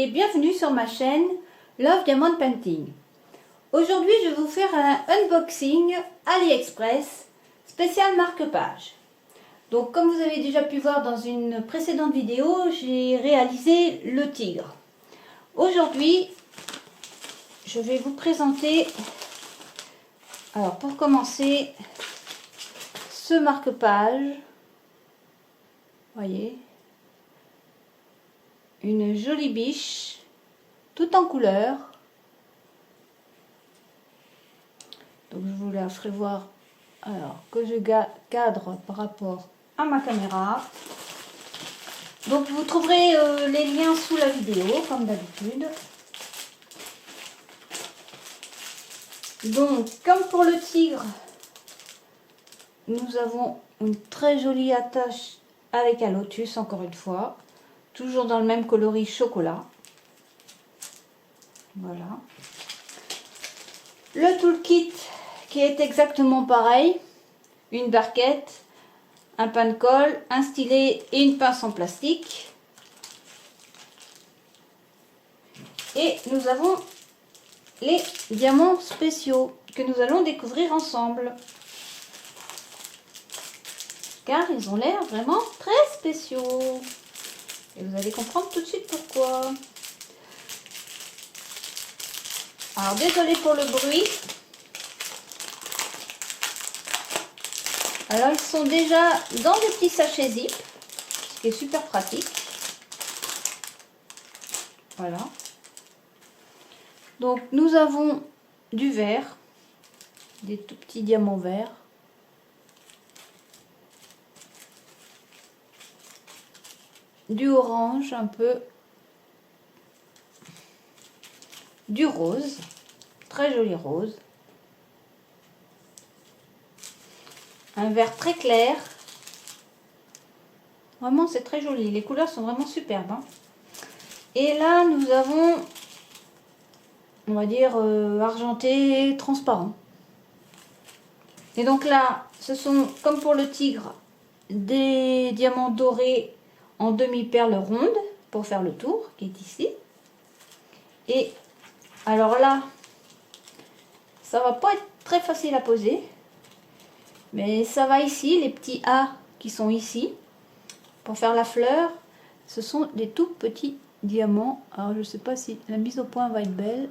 et bienvenue sur ma chaîne Love Diamond Painting. Aujourd'hui je vais vous faire un unboxing AliExpress spécial marque-page. Donc comme vous avez déjà pu voir dans une précédente vidéo, j'ai réalisé le tigre. Aujourd'hui je vais vous présenter, alors pour commencer, ce marque-page. Voyez, une jolie biche tout en couleur. Donc je vous la ferai voir alors que je cadre par rapport à ma caméra. Donc vous trouverez les liens sous la vidéo comme d'habitude. Donc comme pour le tigre, nous avons une très jolie attache avec un lotus, encore une fois, toujours dans le même coloris chocolat. Voilà. Le toolkit qui est exactement pareil, une barquette, un pain de colle, un stylet et une pince en plastique. Et nous avons les diamants spéciaux que nous allons découvrir ensemble. Car ils ont l'air vraiment très spéciaux. Et vous allez comprendre tout de suite pourquoi. Alors désolé pour le bruit. Alors ils sont déjà dans des petits sachets zip, ce qui est super pratique. Voilà. Donc nous avons du vert, des tout petits diamants verts. Du orange un peu, du rose, très joli rose, un vert très clair, vraiment c'est très joli, les couleurs sont vraiment superbes, hein. Et là nous avons, on va dire, argenté transparent. Et donc là ce sont, comme pour le tigre, des diamants dorés en demi-perle ronde pour faire le tour qui est ici. Et alors là, ça va pas être très facile à poser, mais ça va ici, les petits A qui sont ici pour faire la fleur. Ce sont des tout petits diamants. Alors je sais pas si la mise au point va être belle.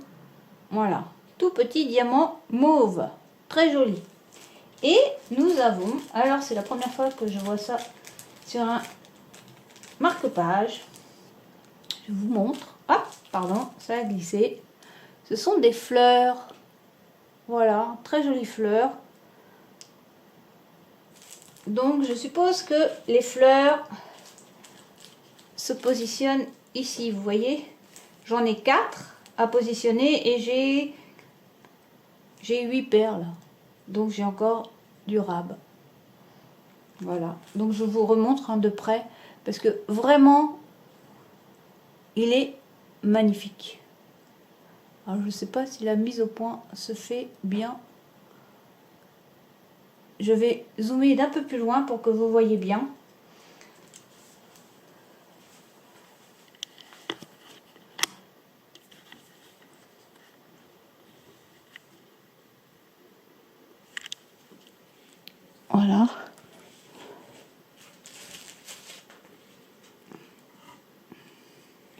Voilà, tout petits diamants mauve, très joli. Et nous avons, alors c'est la première fois que je vois ça sur un marque-page. Je vous montre. Ah, pardon, ça a glissé. Ce sont des fleurs. Voilà, très jolies fleurs. Donc je suppose que les fleurs se positionnent ici. Vous voyez, j'en ai 4 à positionner et j'ai 8 perles. Donc j'ai encore du rab. Voilà, donc je vous remontre de près parce que vraiment il est magnifique. Alors je ne sais pas si la mise au point se fait bien. Je vais zoomer d'un peu plus loin pour que vous voyez bien. Voilà.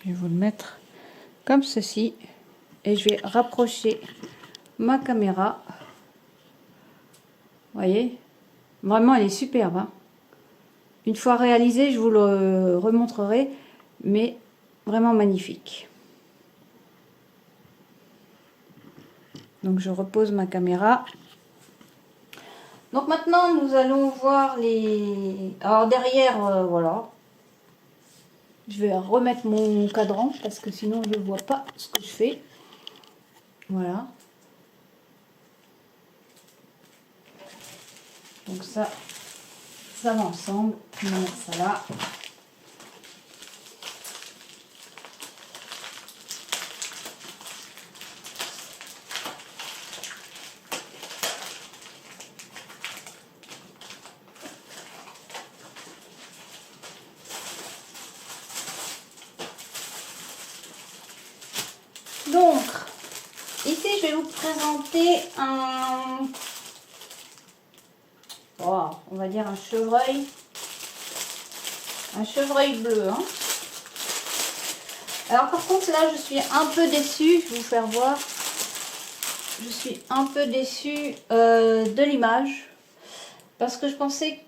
Je vais vous le mettre comme ceci. Et je vais rapprocher ma caméra. Vous voyez, vraiment elle est superbe, hein. Une fois réalisée, je vous le remontrerai, mais vraiment magnifique. Donc je repose ma caméra. Donc maintenant nous allons voir les... Alors derrière, voilà. Je vais remettre mon cadran parce que sinon je ne vois pas ce que je fais. Voilà. Donc ça va ensemble. On va mettre ça là. Donc, ici, je vais vous présenter un... Oh, on va dire un chevreuil. Un chevreuil bleu. Hein. Alors, par contre, là, je suis un peu déçue. Je vais vous faire voir. Je suis un peu déçue de l'image. Parce que je pensais...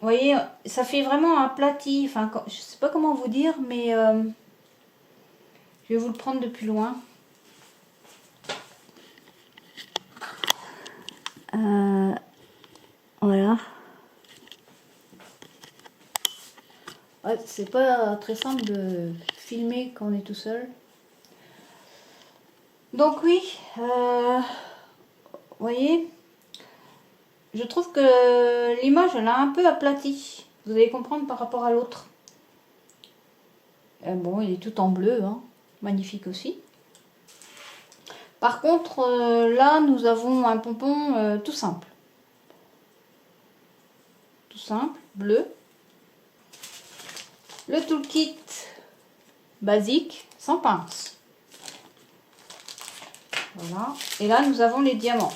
Vous voyez, ça fait vraiment aplati. Enfin, je sais pas comment vous dire, mais... je vais vous le prendre de plus loin. Voilà. Ouais, c'est pas très simple de filmer quand on est tout seul. Donc oui, vous voyez, je trouve que l'image elle a un peu aplati. Vous allez comprendre par rapport à l'autre. Bon, il est tout en bleu, hein. Magnifique aussi. Par contre, là, nous avons un pompon tout simple. Tout simple, bleu. Le toolkit basique, sans pince. Voilà. Et là, nous avons les diamants.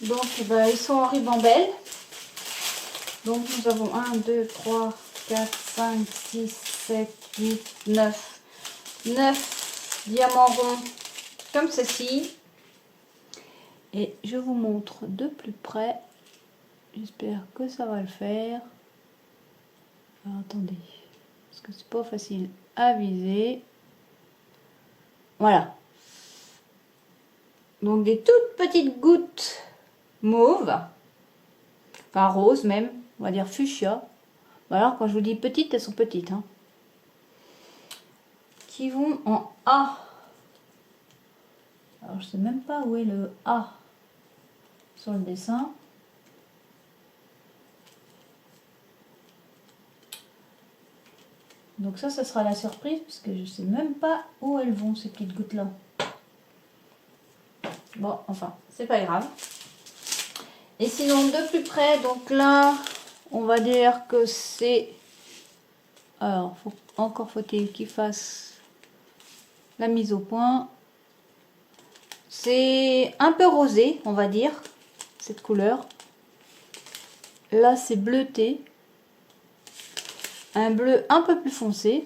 Donc, ils sont en ribambelle. Donc, nous avons 1, 2, 3, 4, 5, 6, 7, 8, 9. 9 diamants ronds comme ceci. Et je vous montre de plus près. J'espère que ça va le faire. Alors, attendez, parce que c'est pas facile à viser. Voilà. Donc des toutes petites gouttes mauves, enfin rose même, on va dire fuchsia. Alors quand je vous dis petites, elles sont petites, hein, qui vont en A. Alors je sais même pas où est le A sur le dessin. Donc ça sera la surprise parce que je sais même pas où elles vont ces petites gouttes là. Bon, enfin, c'est pas grave. Et sinon, de plus près, donc là, on va dire que c'est... Alors, encore faut-il qu'il fasse la mise au point. C'est un peu rosé, on va dire, cette couleur. Là, c'est bleuté. Un bleu un peu plus foncé.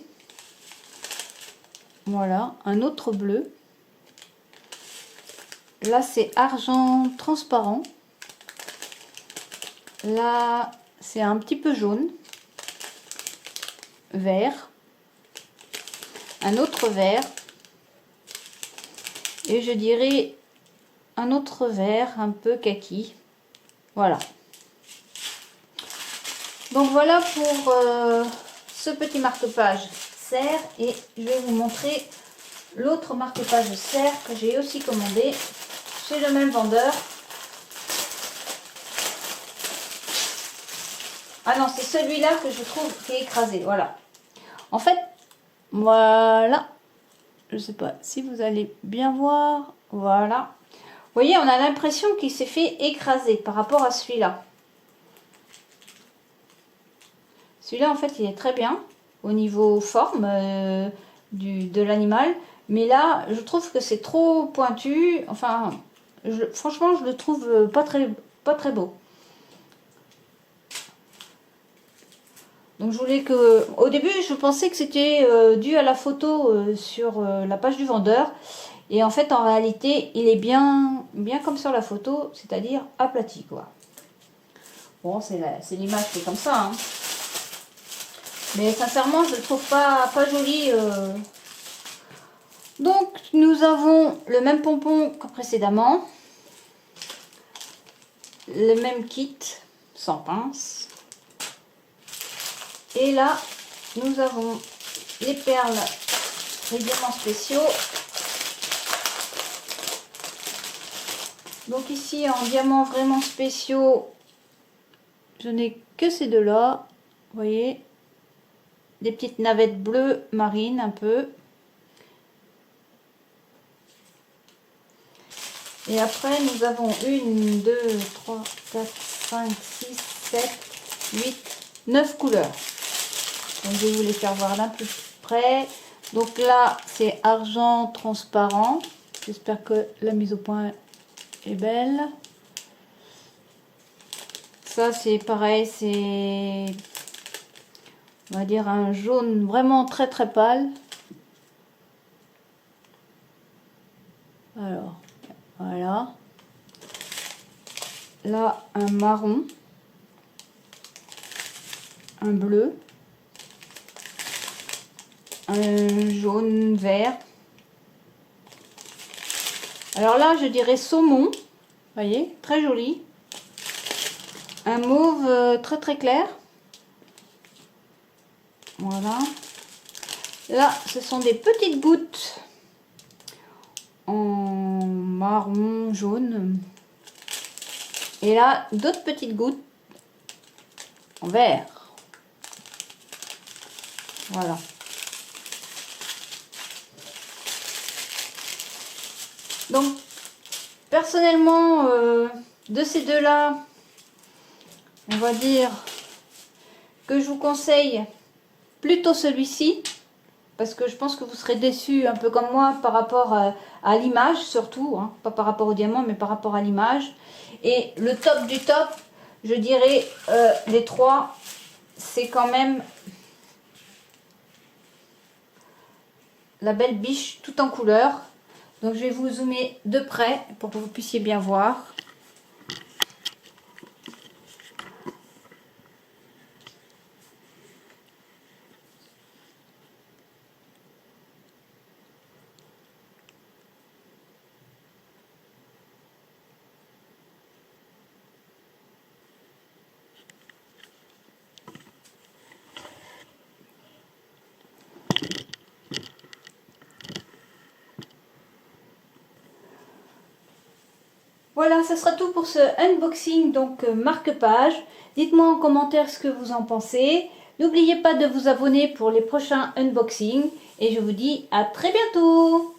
Voilà, un autre bleu. Là, c'est argent transparent. Là, c'est un petit peu jaune. Vert. Un autre vert. Et je dirais un autre vert un peu kaki. Voilà. Donc voilà pour ce petit marque-page serre. Et je vais vous montrer l'autre marque-page serre que j'ai aussi commandé chez le même vendeur. Ah non, c'est celui-là que je trouve qui est écrasé. Voilà. En fait, voilà. Je ne sais pas si vous allez bien voir. Voilà. Vous voyez, on a l'impression qu'il s'est fait écraser par rapport à celui-là. Celui-là, en fait, il est très bien au niveau forme de l'animal. Mais là, je trouve que c'est trop pointu. Enfin, franchement, je le trouve pas très beau. Donc je voulais que... Au début, je pensais que c'était dû à la photo sur la page du vendeur. Et en fait, en réalité, il est bien comme sur la photo, c'est-à-dire aplati, quoi. Bon, c'est l'image qui est comme ça, hein. Mais sincèrement, je le trouve pas joli. Donc, nous avons le même pompon que précédemment. Le même kit, sans pince. Et là, nous avons les perles, les diamants spéciaux. Donc ici, en diamants vraiment spéciaux, je n'ai que ces deux-là. Vous voyez, des petites navettes bleues marines un peu. Et après, nous avons 1, 2, 3, 4, 5, 6, 7, 8, 9 couleurs. Donc, je vais vous les faire voir d'un peu plus près. Donc là, c'est argent transparent. J'espère que la mise au point est belle. Ça, c'est pareil, c'est, on va dire, un jaune vraiment très très pâle. Alors, voilà. Là, un marron. Un bleu. Un jaune vert. Alors là, je dirais saumon. Vous voyez, très joli. Un mauve très très clair. Voilà. Là, ce sont des petites gouttes en marron, jaune. Et là, d'autres petites gouttes en vert. Voilà. Donc, personnellement, de ces deux-là, on va dire que je vous conseille plutôt celui-ci. Parce que je pense que vous serez déçus, un peu comme moi, par rapport à l'image, surtout. Hein, pas par rapport au diamant, mais par rapport à l'image. Et le top du top, je dirais, les trois, c'est quand même la belle biche tout en couleur. Donc je vais vous zoomer de près pour que vous puissiez bien voir. Voilà, ce sera tout pour ce unboxing, donc marque-page. Dites-moi en commentaire ce que vous en pensez. N'oubliez pas de vous abonner pour les prochains unboxings. Et je vous dis à très bientôt!